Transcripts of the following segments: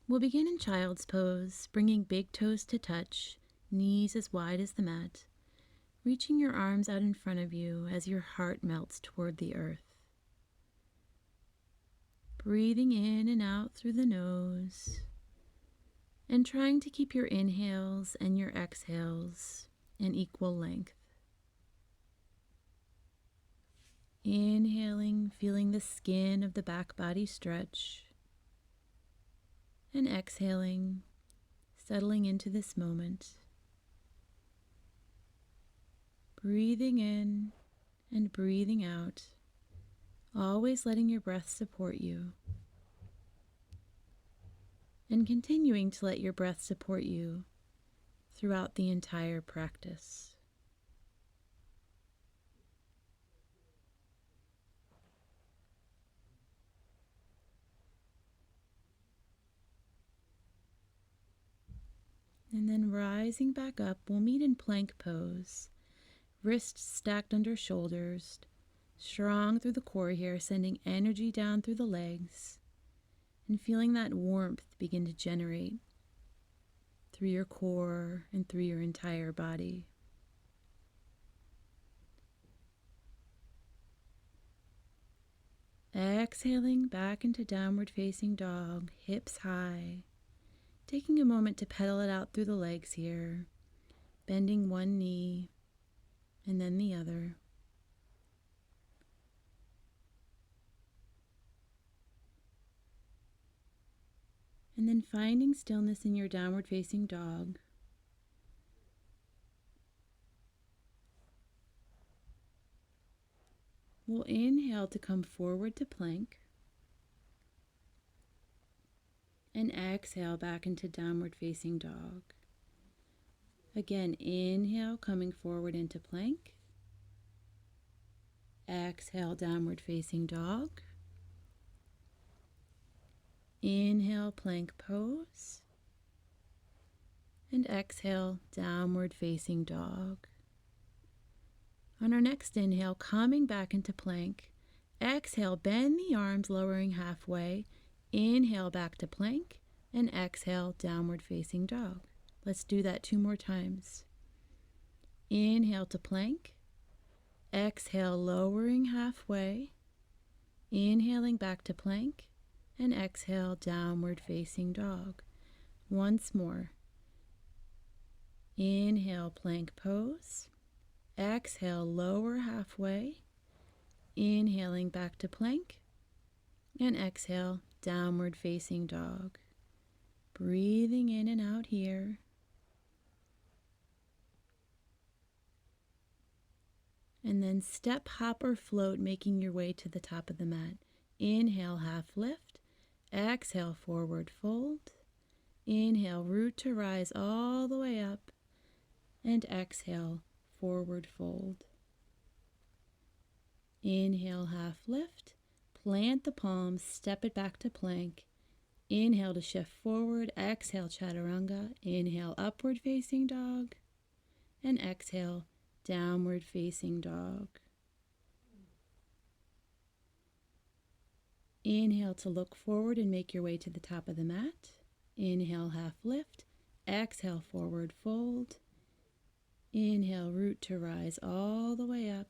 We'll begin in child's pose, bringing big toes to touch, knees as wide as the mat, reaching your arms out in front of you as your heart melts toward the earth. Breathing in and out through the nose, and trying to keep your inhales and your exhales an equal length. Inhaling, feeling the skin of the back body stretch, and exhaling, settling into this moment. Breathing in and breathing out, always letting your breath support you, and continuing to let your breath support you throughout the entire practice. And then rising back up, we'll meet in plank pose. Wrists stacked under shoulders, strong through the core here, sending energy down through the legs, and feeling that warmth begin to generate through your core and through your entire body. Exhaling back into downward facing dog, hips high. Taking a moment to pedal it out through the legs here, bending one knee and then the other. And then finding stillness in your downward facing dog. We'll inhale to come forward to plank. And exhale back into downward facing dog. Again, inhale, coming forward into plank. Exhale, downward facing dog. Inhale, plank pose. And exhale, downward facing dog. On our next inhale, coming back into plank. Exhale, bend the arms, lowering halfway. Inhale back to plank, and exhale, downward facing dog. Let's do that 2 more times. Inhale to plank. Exhale, lowering halfway. Inhaling back to plank, and exhale, downward facing dog. Once more. Inhale, plank pose. Exhale, lower halfway. Inhaling back to plank, and exhale, downward facing dog. Breathing in and out here. And then step, hop, or float, making your way to the top of the mat. Inhale, half lift. Exhale, forward fold. Inhale, root to rise all the way up. And exhale, forward fold. Inhale, half lift. Plant the palms, step it back to plank. Inhale to shift forward. Exhale, chaturanga. Inhale, upward facing dog. And exhale, downward facing dog. Inhale to look forward and make your way to the top of the mat. Inhale, half lift. Exhale, forward fold. Inhale, root to rise all the way up.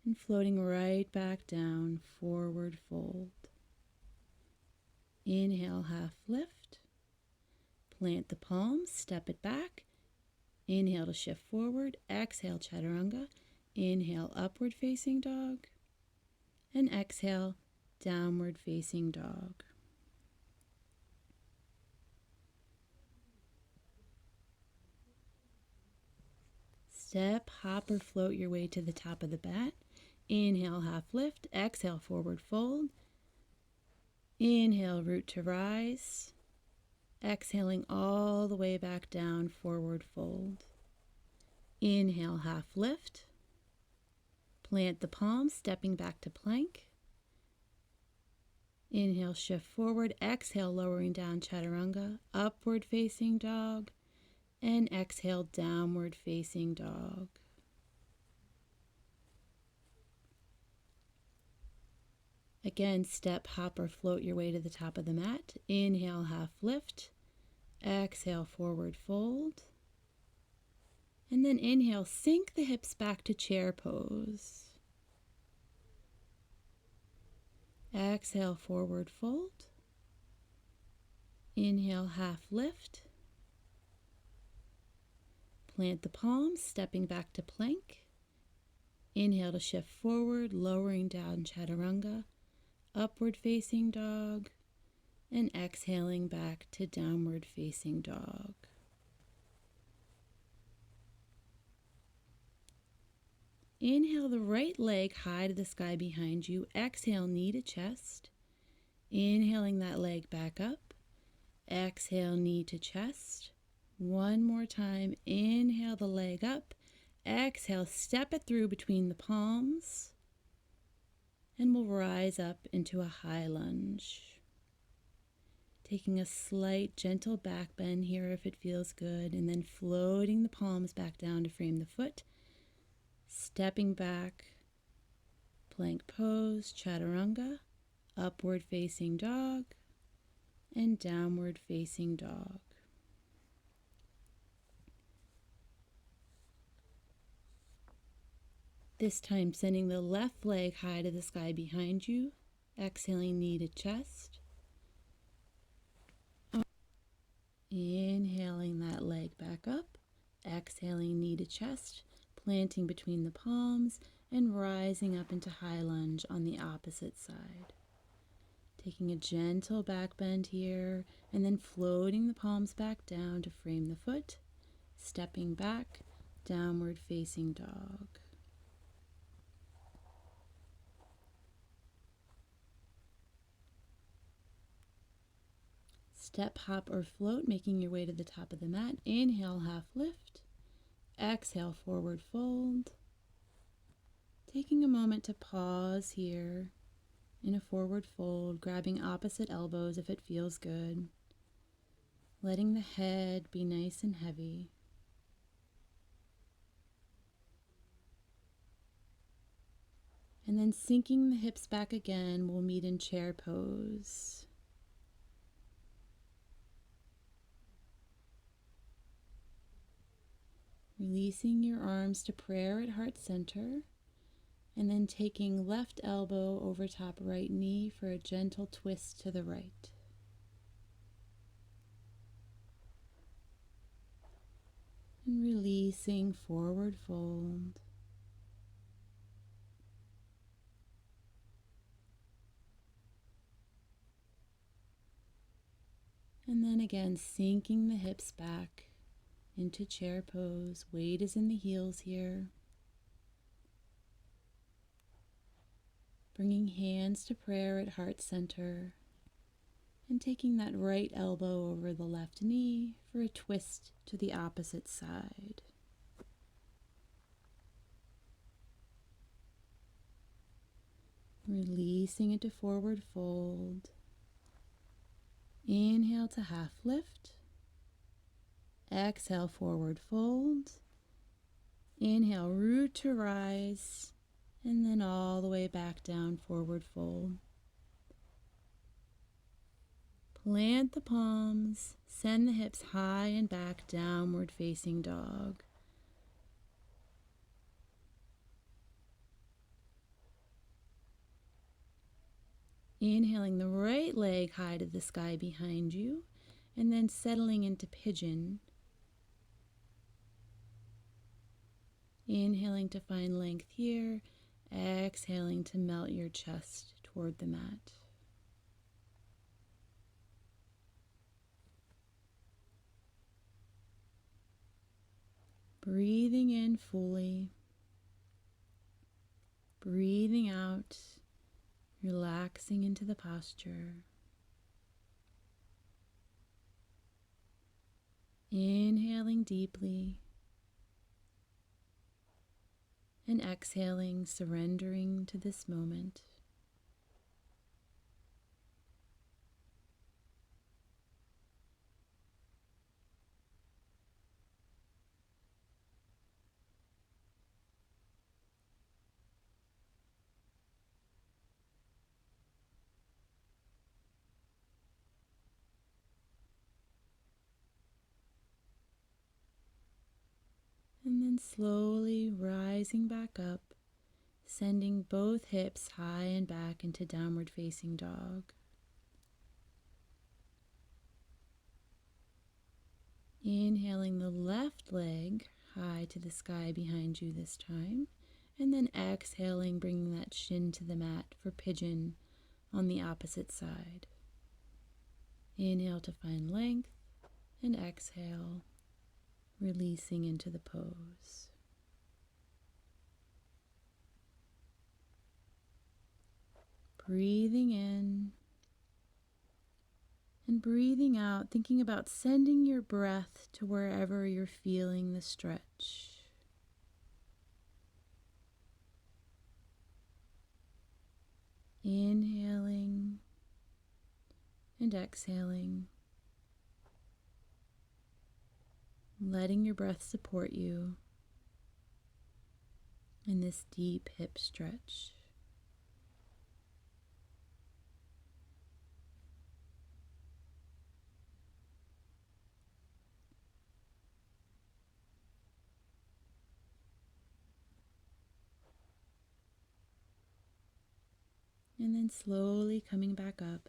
And floating right back down, forward fold. Inhale, half lift. Plant the palms, step it back. Inhale to shift forward. Exhale, chaturanga. Inhale, upward facing dog. And exhale, downward facing dog. Step, hop, or float your way to the top of the mat. Inhale, half lift. Exhale, forward fold. Inhale, root to rise. Exhaling all the way back down, forward fold. Inhale, half lift. Plant the palms, stepping back to plank. Inhale, shift forward. Exhale, lowering down, chaturanga. Upward facing dog. And exhale, downward facing dog. Again, step, hop, or float your way to the top of the mat. Inhale, half lift. Exhale, forward fold. And then inhale, sink the hips back to chair pose. Exhale, forward fold. Inhale, half lift. Plant the palms, stepping back to plank. Inhale to shift forward, lowering down chaturanga, upward facing dog, and exhaling back to downward facing dog. Inhale the right leg high to the sky behind you. Exhale, knee to chest. Inhaling that leg back up. Exhale, knee to chest. One more time. Inhale the leg up. Exhale, step it through between the palms. And we'll rise up into a high lunge. Taking a slight gentle back bend here if it feels good. And then floating the palms back down to frame the foot. Stepping back, plank pose, chaturanga, upward facing dog, and downward facing dog. This time sending the left leg high to the sky behind you, exhaling knee to chest. Inhaling that leg back up, exhaling knee to chest. Planting between the palms and rising up into high lunge on the opposite side. Taking a gentle back bend here and then floating the palms back down to frame the foot. Stepping back, downward facing dog. Step, hop, or float, making your way to the top of the mat. Inhale, half lift. Exhale, forward fold. Taking a moment to pause here in a forward fold, grabbing opposite elbows if it feels good. Letting the head be nice and heavy. And then sinking the hips back again, we'll meet in chair pose. Releasing your arms to prayer at heart center, and then taking left elbow over top right knee for a gentle twist to the right. And releasing, forward fold. And then again, sinking the hips back into chair pose. Weight is in the heels here. Bringing hands to prayer at heart center and taking that right elbow over the left knee for a twist to the opposite side. Releasing into forward fold. Inhale to half lift. Exhale, forward fold. Inhale, root to rise, and then all the way back down, forward fold. Plant the palms, send the hips high and back, downward facing dog. Inhaling the right leg high to the sky behind you, and then settling into pigeon. Inhaling to find length here, exhaling to melt your chest toward the mat. Breathing in fully, breathing out, relaxing into the posture. Inhaling deeply and exhaling, surrendering to this moment. And then slowly rising back up, sending both hips high and back into downward facing dog. Inhaling the left leg high to the sky behind you this time, and then exhaling, bringing that shin to the mat for pigeon on the opposite side. Inhale to find length, and exhale, releasing into the pose. Breathing in and breathing out, thinking about sending your breath to wherever you're feeling the stretch. Inhaling and exhaling, letting your breath support you in this deep hip stretch. And then slowly coming back up,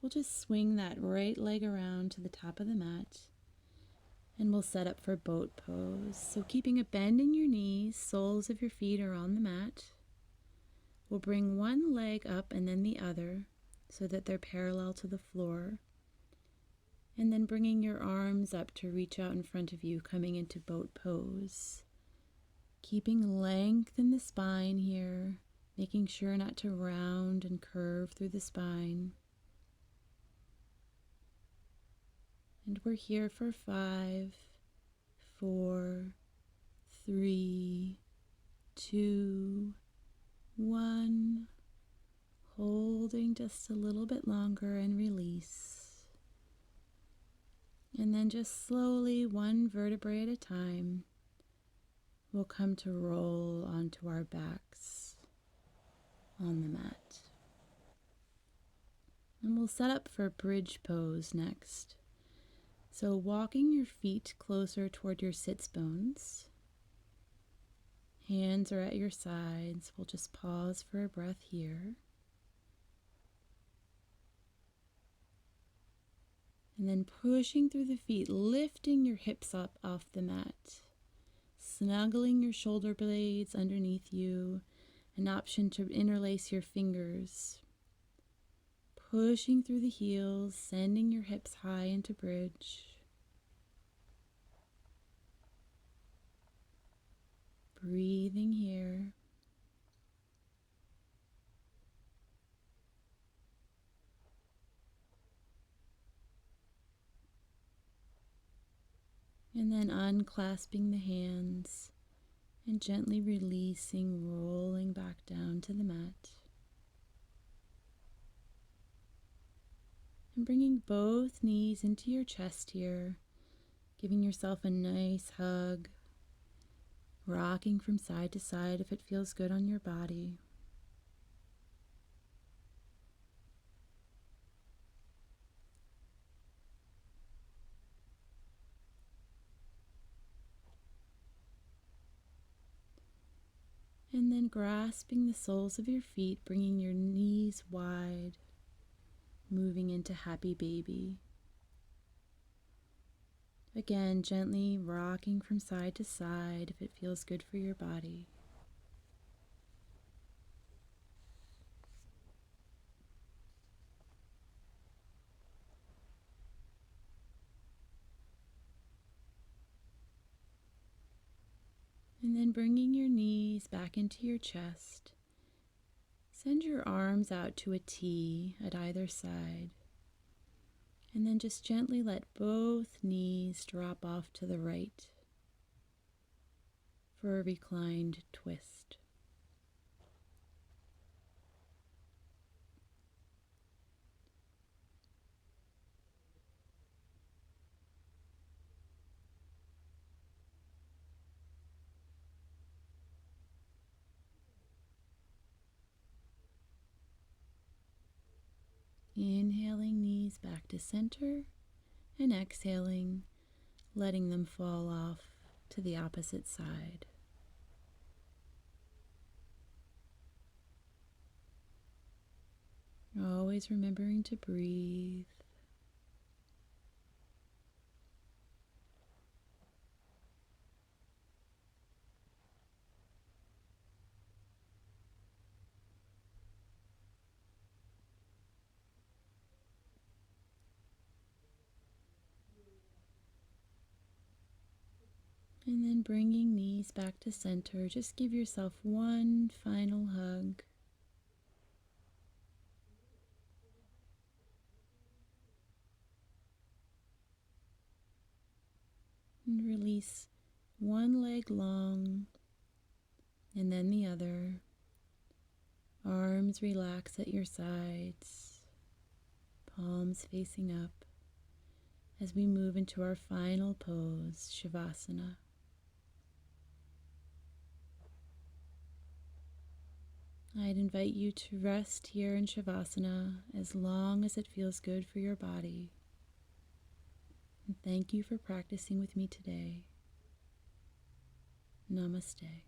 we'll just swing that right leg around to the top of the mat, and we'll set up for boat pose. So keeping a bend in your knees, soles of your feet are on the mat. We'll bring one leg up and then the other so that they're parallel to the floor. And then bringing your arms up to reach out in front of you, coming into boat pose. Keeping length in the spine here, making sure not to round and curve through the spine. And we're here for 5, 4, 3, 2, 1. Holding just a little bit longer and release. And then just slowly, one vertebrae at a time, we'll come to roll onto our backs on the mat. And we'll set up for bridge pose next. So walking your feet closer toward your sits bones. Hands are at your sides. We'll just pause for a breath here. And then pushing through the feet, lifting your hips up off the mat. Snuggling your shoulder blades underneath you. An option to interlace your fingers. Pushing through the heels, sending your hips high into bridge. Breathing here. And then unclasping the hands and gently releasing, rolling back down to the mat. And bringing both knees into your chest here, giving yourself a nice hug, rocking from side to side if it feels good on your body. And then grasping the soles of your feet, bringing your knees wide, moving into happy baby. Again, gently rocking from side to side if it feels good for your body. And then bringing your knees back into your chest. Send your arms out to a T at either side. And then just gently let both knees drop off to the right for a reclined twist. Inhaling knees back to center and exhaling, letting them fall off to the opposite side. Always remembering to breathe. And then bringing knees back to center, just give yourself one final hug. And release one leg long and then the other. Arms relax at your sides, palms facing up as we move into our final pose, Shavasana. I'd invite you to rest here in Shavasana as long as it feels good for your body. And thank you for practicing with me today. Namaste.